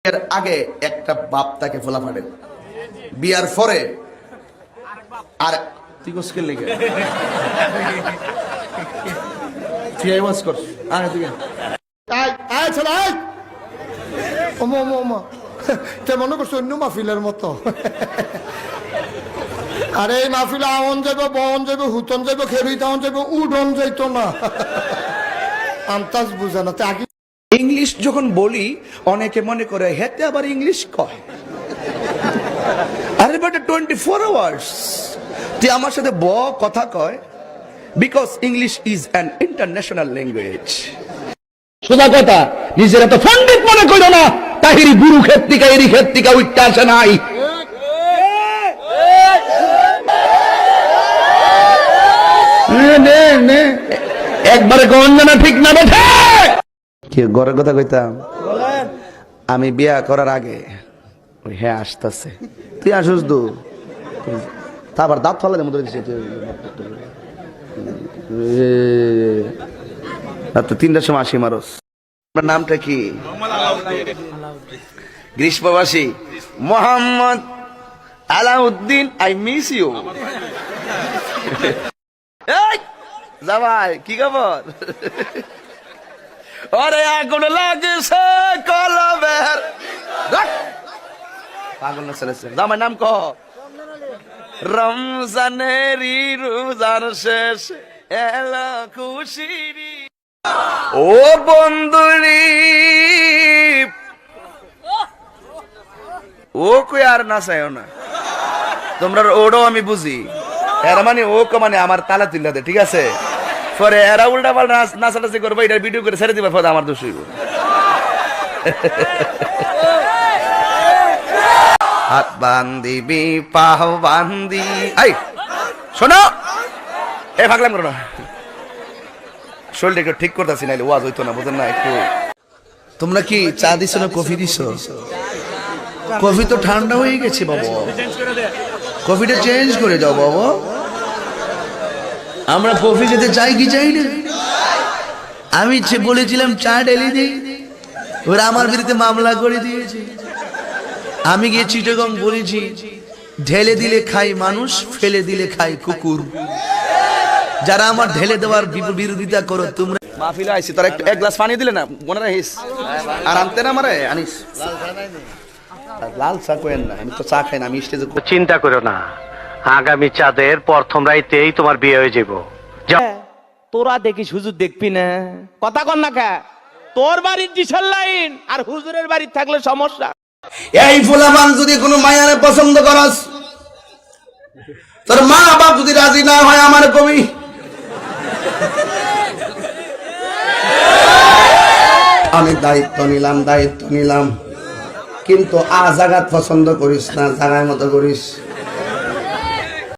এর আগে একটা বাপ তাকে ফোলা ফাটে, বিয়ার পরে আর তুই কোসকেল লেগে তুই আওয়াজ কর আয় তুই আয় আয় চল আয় ওমা ওমা ওমা তে মনে করছো অন্য মাহফিলের মতো। আরে এই মাহফিলে আমন যাবে, বন যাবে, হুতন যাবে, খেরুই তাহন যাবে, উডন যাইতো না। আন্তাজ বুঝে না তে আগে ইংলিশ যখন বলি অনেকে মনে করে হেতে আবার ইংলিশ কয়। আরে বাট 24 আওয়ার্স তুই আমার সাথে কথা কয়, because English is an international language. সোজা কথা, নিজেরা তো পণ্ডিত মনে করো না। তাহিরি গুরু ক্ষেত্রিকা এরি ক্ষেত্রিকা উঠতে আসে নাই। একবারে গঞ্জনা ঠিক না বেঠে কি ঘরের কথা কইতাম, আমি বিয়া করার আগে ওই হ্যাঁ আসতেছে, তুই আসুস দু তারপর দাঁত ফেলা দেবো তুই 3টার সময় আসি মারস। আপনার নামটা কি? গ্রীষ্মবাসী Mohammad Alauddin, I miss you. জামাই কি খবর? ওরে আগুন লাগছে কলবের পাগল না চলেছে। জামাই নাম ক? রমজানেরই রোজার শেষ এলো খুশিরি ও বন্ধুরি ও কই আর নাচায়ও না তোমরা, ওটাও আমি বুঝি। এরা মানে ও মানে আমার তালা তুল্লা দে, ঠিক আছে? পরে এরা উল্টা পাল্টা নাচানাচি করবো, এটা ভিডিও করে ছেড়ে দিবার পরে আমার দোষ হইব। হাত বান্দিবি পাহ বান্দি, আই শোনো এ ভাগলাম করো না, শরীরটা একটু ঠিক করতেছি নাইলে ওয়াজ হইতো না, বুঝেন না? একটু তোমরা কি চা দিছো না কফি দিছো? কফি তো ঠান্ডা হয়ে গেছে বাবা, কফিটা চেঞ্জ করে দাও বাবা। আমরা কফি খেতে চাই কি চাই না? আমি বলেছিলাম চা ঢেলে দিই, ওরা আমার বিরুদ্ধে মামলা করে দিয়েছে। আমি গিয়ে চিটাগং বলেছি ঢেলে দিলে খাই মানুষ, ফেলে দিলে খাই কুকুর। যারা আমার ঢেলে দেওয়ার বিরোধিতা করো তোমরা মাহফিলে আইছি, তোরা একটু এক গ্লাস পানি দিলে না মনে রাখিস, আর আনতে না মারে আনিস। লাল চা করেন না, আমি তো চা খাই না, আমি স্টেজে। চিন্তা করো না, আগামী চাঁদের প্রথম রাইতেই তোমার বিয়ে হয়ে যাব। তোরা দেখিস হুজুর দেখবি না, কথা কর না কা, তোর বাড়ির ডিসেল লাইন আর হুজুরের বাড়ির থাকলে সমস্যা। এই ফুলাবান যদি কোনো মায়ারে পছন্দ করস, তোর মা বাপ যদি রাজি না হয় আমার কবি আমি দায়িত্ব নিলাম, কিন্তু জাগাত পছন্দ করিস না, জাগায় মতো করিস।